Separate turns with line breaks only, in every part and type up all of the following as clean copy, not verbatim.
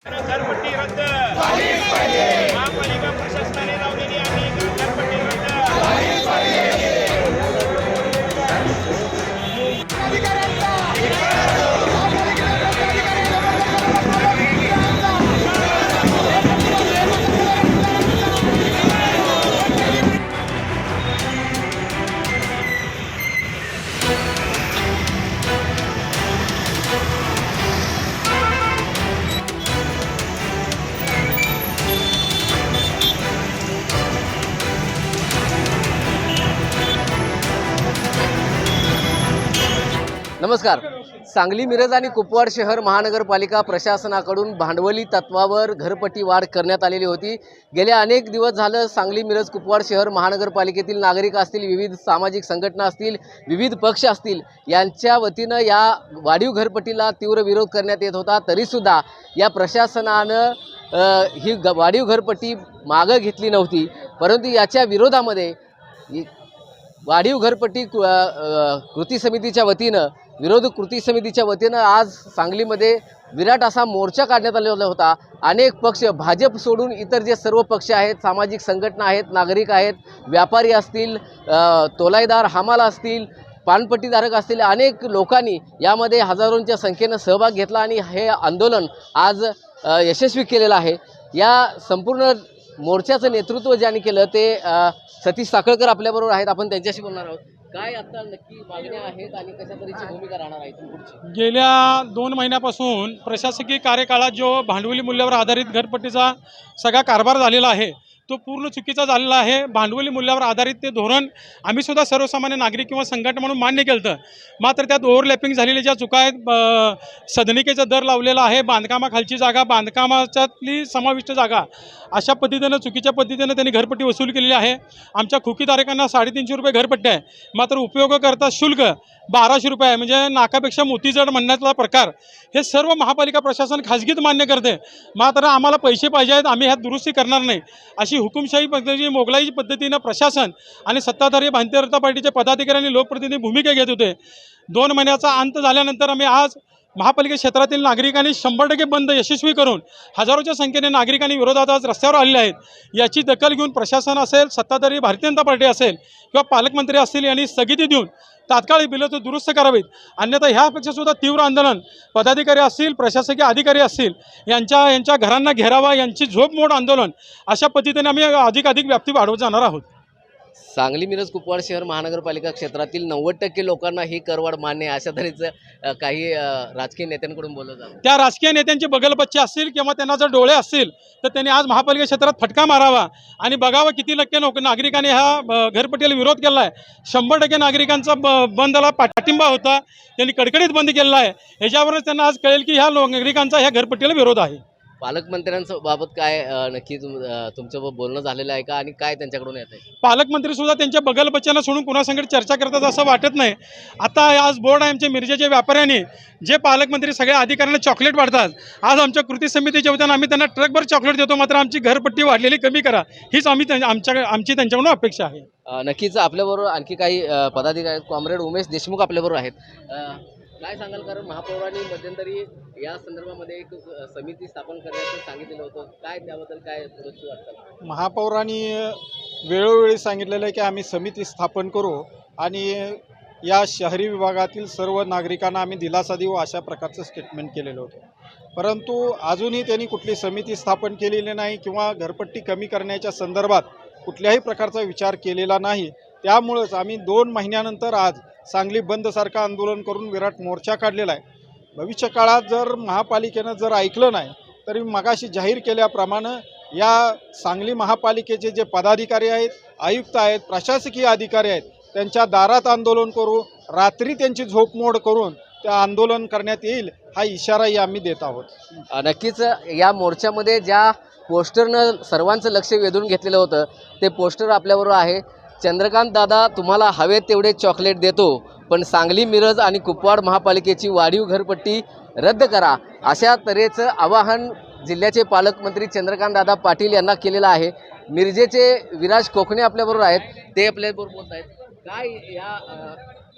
घरपट्टी रद्द महापालिका प्रशासनाने लावलेली आहे घरपट्टी रद्द
नमस्कार. सांगली, मिरज आणि कुपवाड शहर महानगरपालिका प्रशासनाकडून भांडवली तत्वावर घरपट्टी वाढ करण्यात आलेली होती. गेल्या अनेक दिवस झालं सांगली, मिरज, कुपवाड शहर महानगरपालिकेतील नागरिक असतील, विविध सामाजिक संघटना असतील, विविध पक्ष असतील, यांच्या वतीनं या वाढीव घरपट्टीला तीव्र विरोध करण्यात येत होता. तरीसुद्धा या प्रशासनानं ही वाढीव घरपट्टी मागं घेतली नव्हती. परंतु याच्या विरोधामध्ये वाढीव घरपट्टी कृती समितीच्या वतीनं कृती समितीच्या वतीनं आज सांगलीमध्ये विराट असा मोर्चा काढण्यात आलेला होता. अनेक पक्ष, भाजप सोडून इतर जे सर्व पक्ष आहेत, सामाजिक संघटना आहेत, नागरिक आहेत, व्यापारी असतील, तोलाईदार, हमाल असतील, पानपट्टीधारक असतील, अनेक लोकांनी यामध्ये हजारोंच्या संख्येनं सहभाग घेतला आणि हे आंदोलन आज यशस्वी केलेलं आहे. या संपूर्ण मोर्चाचं नेतृत्व ज्यांनी केलं ते सतीश साखळकर आपल्याबरोबर आहेत. आपण त्यांच्याशी बोलणार आहोत. काय आता नक्की मागण्या आहेत आणि कशा तऱ्हेची भूमिका राहणार आहे पुढची?
गेल्या 2 महिन्यापासून प्रशासकीय कार्यकाळात जो भांडवली मूल्यावर आधारित घरपट्टीचा सगळा कारभार झालेला आहे तो पूर्ण चुकीचा झालेला आहे. भांडवली मूल्यावर आधारित ते धोरण आम्ही सुद्धा सर्वसामान्य नागरिक किंवा संघटना म्हणून मान्य केलं होतं. मात्र त्यात ओव्हरलॅपिंग झालेल्या ज्या चुका आहेत, सदनिकेचा दर लावलेला आहे, बांधकामाखालची जागा, बांधकामाच्यातली समाविष्ट जागा, अशा पद्धतीनं चुकीच्या पद्धतीनं त्यांनी घरपट्टी वसूल केलेली आहे. आमच्या खोकीधारकांना 350 रुपये घरपट्टी आहे, मात्र उपयोगकर्ता शुल्क 1200 रुपये आहे. म्हणजे नाकापेक्षा मोती जड म्हणण्याचा प्रकार हे सर्व महापालिका प्रशासन खाजगीत मान्य करते. मात्र आम्हाला पैसे पाहिजे आहेत, आम्ही ह्यात दुरुस्ती करणार नाही, अशी हुकुमशाही पद्धती, मोगलाई पद्धतीनं प्रशासन आणि सत्ताधारी भारतीय जनता पार्टीचे पदाधिकारी आणि लोकप्रतिनिधी भूमिका घेत होते. 2 महिन्याचा अंत झाल्यानंतर आम्ही आज महापालिका क्षेत्रातील नागरिकांनी 100% बंद यशस्वी करून हजारोच्या संख्येने नागरिकांनी विरोधात आज रस्त्यावर आलेले आहेत. याची दखल घेऊन प्रशासन असेल, सत्ताधारी भारतीय जनता पार्टी असेल किंवा पालकमंत्री असतील यांनी स्थगिती देऊन तात्काळ बिलं तो दुरुस्त करावीत. अन्यथा ह्यापेक्षा सुद्धा तीव्र आंदोलन पदाधिकारी असतील, प्रशासकीय अधिकारी असतील यांच्या घरांना घेरावा, यांची झोपमोड आंदोलन, अशा पद्धतीने आम्ही अधिक व्याप्ती वाढवत जाणार आहोत.
सांगली, मिरज, कुपवाड शहर महानगरपालिका क्षेत्रातील 90% लोकांना ही करवाढ मान्य आहे, अशा तऱ्हेचं काही राजकीय नेत्यांकडून बोललं जातं.
त्या राजकीय नेत्यांचे बगलबच्चे असतील किंवा त्यांना जर डोळे असतील तर त्यांनी आज महापालिका क्षेत्रात फटका मारावा आणि बघावं किती टक्के नागरिकांनी ह्या घरपट्टीला विरोध केला आहे. 100% नागरिकांचा बंदला पाठिंबा होता, त्यांनी कडकडीत बंद केलेला आहे. ह्याच्यावरच त्यांना आज कळेल की ह्या नागरिकांचा ह्या घरपट्टीला विरोध आहे.
पालकमंत्र्यांच्या बाबत काय नक्की तुमचं बोलणं झालेलं आहे का आणि काय त्यांच्याकडून येत आहे?
पालकमंत्री सुद्धा त्यांच्या बगलबच्च्यांना सोडून कुणासंगत चर्चा करतात असं वाटत नाही. आता आज बोर्ड आहे आमच्या मिरजेच्या व्यापाऱ्यांनी जे पालकमंत्री सगळ्या अधिकाऱ्यांना चॉकलेट वाढतात, आज आमच्या कृती समितीच्या वतीनं आम्ही त्यांना ट्रकभर चॉकलेट देतो, मात्र आमची घरपट्टी वाढलेली कमी करा, हीच आमची त्यांच्याकडून अपेक्षा आहे.
नक्कीच आपल्याबरोबर आणखी काही पदाधिकारी आहेत. कॉम्रेड उमेश देशमुख आपल्याबरोबर आहेत. काय सांगाल, कारण महापौरांनी मध्यंतरी या संदर्भामध्ये एक समिती स्थापन करण्याचं सांगितलेलं होतं, काय त्याबद्दल काय दुरुस्ती वाटतं?
महापौरांनी वेळोवेळी सांगितलेलं आहे की आम्ही समिती स्थापन करू आणि या शहरी विभागातील सर्व नागरिकांना आम्ही दिलासा देऊ, अशा प्रकारचं स्टेटमेंट केलेलं होतं. परंतु अजूनही त्यांनी कुठली समिती स्थापन केलेली नाही किंवा घरपट्टी कमी करण्याच्या संदर्भात कुठल्याही प्रकारचा विचार केलेला नाही. त्यामुळंच आम्ही 2 महिन्यानंतर आज सांगली बंदसारखं आंदोलन करून विराट मोर्चा काढलेला आहे. भविष्य काळात जर महापालिकेनं जर ऐकलं नाही तरी मगाशी जाहीर केल्याप्रमाणे या सांगली महापालिकेचे जे पदाधिकारी आहेत, आयुक्त आहेत, प्रशासकीय अधिकारी आहेत, त्यांच्या दारात आंदोलन करू, रात्री त्यांची झोपमोड करून त्या आंदोलन करण्यात येईल, हा इशाराही आम्ही देत आहोत.
नक्कीच या मोर्चामध्ये ज्या पोस्टरनं सर्वांचं लक्ष वेधून घेतलेलं होतं ते पोस्टर आपल्याबरोबर आहे. चंद्रकांत दादा, तुम्हाला हवे तेवढे चॉकलेट देतो, पण सांगली, मिरज आणि कुपवाड महापालिकेची वाढीव घरपट्टी रद्द करा, अशा तऱ्हेचं आवाहन जिल्ह्याचे पालकमंत्री चंद्रकांत दादा पाटील यांना केलेलं आहे. मिरजेचे विराज कोकणे आपल्याबरोबर आहेत, ते आपल्याबरोबर बोलत आहेत. काय या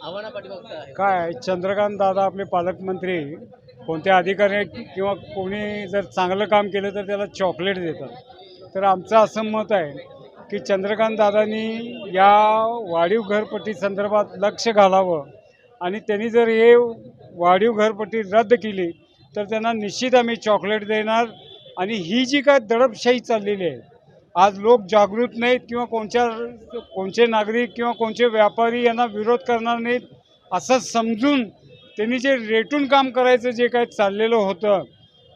आव्हानापाठी बघता आहे?
काय चंद्रकांत दादा आपले पालकमंत्री कोणत्या अधिकारी किंवा कोणी जर चांगलं काम केलं तर त्याला चॉकलेट देतात. तर आमचं असं मत आहे की चंद्रकांत दादांनी या वाढीव घरपट्टी संदर्भात लक्ष घालावं आणि त्यांनी जर हे वाढीव घरपट्टी रद्द केली तर त्यांना निश्चित आम्ही चॉकलेट देणार. आणि ही जी काय दडपशाही चाललेली आहे, आज लोक जागृत नाहीत किंवा कोणचे नागरिक किंवा कोणचे व्यापारी यांना विरोध करणार नाहीत असं समजून त्यांनी जे रेटून काम करायचं जे काय चाललेलं होतं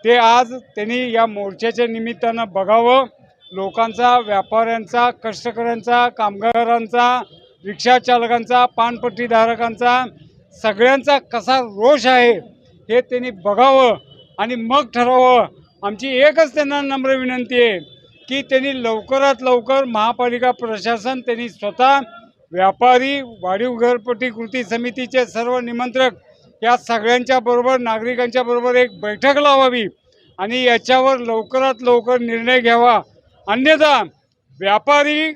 ते आज त्यांनी या मोर्चाच्या निमित्तानं बघावं. लोकांचा, व्यापाऱ्यांचा, कष्टकऱ्यांचा, कामगारांचा, रिक्षाचालकांचा, पानपट्टीधारकांचा सगळ्यांचा कसा रोष आहे हे त्यांनी बघावं आणि मग ठरवावं. आमची एकच त्यांना नम्र विनंती आहे की त्यांनी लवकरात लवकर महापालिका प्रशासन त्यांनी स्वतः व्यापारी, वाढीव घरपट्टी कृती समितीचे सर्व निमंत्रक या सगळ्यांच्या बरोबर, नागरिकांच्या बरोबर एक बैठक लावावी आणि याच्यावर लवकरात लवकर निर्णय घ्यावा. अन्यथा व्यापारी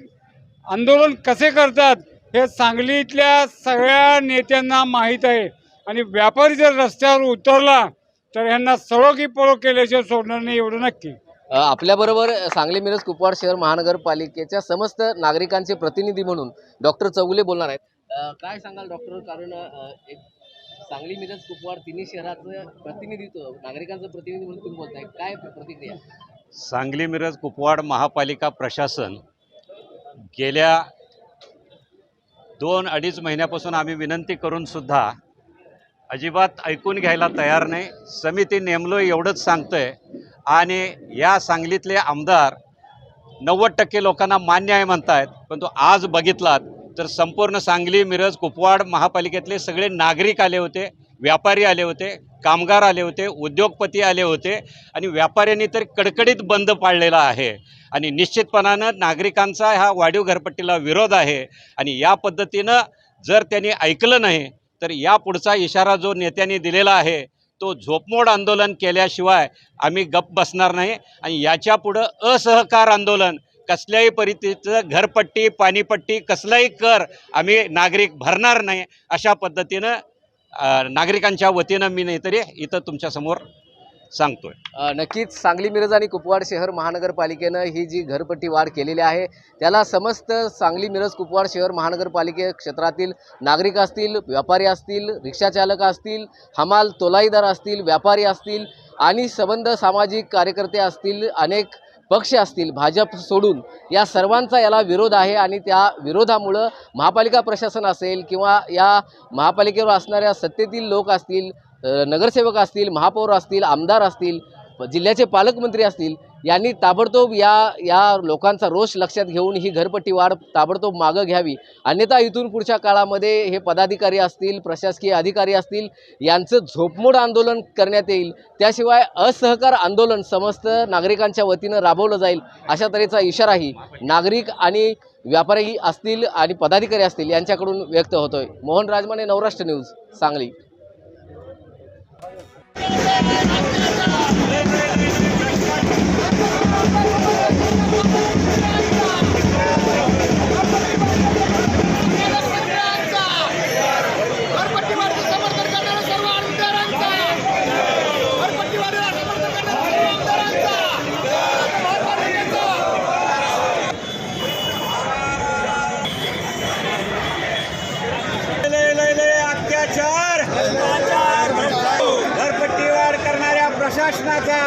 आंदोलन कसे करतात हे सांगलीतल्या सगळ्या नेत्यांना माहीत आहे आणि व्यापारी जर रस्त्यावर उतरला तर यांना सळो की पळो केल्याशिवाय सोडणार नाही, एवढं नक्की.
आपल्याबरोबर सांगली मिरज कुपवाड शहर महानगरपालिकेच्या समस्त नागरिकांचे प्रतिनिधी म्हणून डॉक्टर चौगुले बोलणार आहेत. काय सांगाल डॉक्टर, कारण एक सांगली मिरज कुपवाड तिन्ही शहराचं प्रतिनिधित्व, नागरिकांचं प्रतिनिधी म्हणून तुम्ही बोलताय, काय प्रतिक्रिया?
सांगली मिरज कुपवाड महापालिका प्रशासन गेल्या 2-2.5 महिन्यापासून आम्ही विनंती करून सुद्धा अजिबात ऐकून घ्यायला तयार नाही. समिती नेमलो एवढंच सांगतंय आणि या सांगलीतले आमदार 90% लोकांना मान्य आहे म्हणतायत. परंतु आज बघितलात तर संपूर्ण सांगली मिरज कुपवाड महापालिकेतले सगळे नागरिक आले होते, व्यापारी आले होते, कामगार आले होते, उद्योगपती आले होते आणि व्यापाऱ्यांनी तर कडकडीत बंद पाळलेला आहे. आणि निश्चितपणानं नागरिकांचा ह्या वाढीव घरपट्टीला विरोध आहे आणि या पद्धतीनं जर त्यांनी ऐकलं नाही तर या पुढचा इशारा जो नेत्यांनी दिलेला आहे तो झोपमोड आंदोलन केल्याशिवाय आम्ही गप्प बसणार नाही. आणि याच्या पुढं असहकार आंदोलन, कसल्याही परिस्थितीचं घरपट्टी, पाणीपट्टी, कसलाही कर आम्ही नागरिक भरणार नाही, अशा पद्धतीनं नागरिकांच्या वतीनं मी नाहीतरी इथं तुमच्यासमोर सांगतोय.
नक्कीच सांगली मिरज आणि कुपवाड शहर महानगरपालिकेनं ही जी घरपट्टी वाढ केलेली आहे त्याला समस्त सांगली मिरज कुपवाड शहर महानगरपालिके क्षेत्रातील नागरिक असतील, व्यापारी असतील, रिक्षाचालक असतील, हमाल तोलाईदार असतील, व्यापारी असतील आणि संबंध सामाजिक कार्यकर्ते असतील, अनेक पक्ष असतील, भाजप सोडून या सर्वांचा याला विरोध आहे. आणि त्या विरोधामुळं महापालिका प्रशासन असेल किंवा या महापालिकेवर असणाऱ्या सत्तेतील लोक असतील, नगरसेवक असतील, महापौर असतील, आमदार असतील, जिल्ह्याचे पालकमंत्री असतील, यांनी ताबडतोब या लोकांचा रोष लक्षात घेऊन ही घरपट्टी वाढ ताबडतोब मागं घ्यावी. अन्यथा इथून पुढच्या काळामध्ये हे पदाधिकारी असतील, प्रशासकीय अधिकारी असतील, यांचं झोपमोड आंदोलन करण्यात येईल. त्याशिवाय असहकार आंदोलन समस्त नागरिकांच्या वतीनं राबवलं जाईल, अशा तऱ्हेचा इशाराही नागरिक आणि व्यापारी असतील आणि पदाधिकारी असतील यांच्याकडून व्यक्त होतोय. मोहन राजमाने, नवराष्ट्र न्यूज, सांगली.
अत्याचार घरपट्टी वाढ करणाऱ्या प्रशासनाचा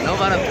नवभारत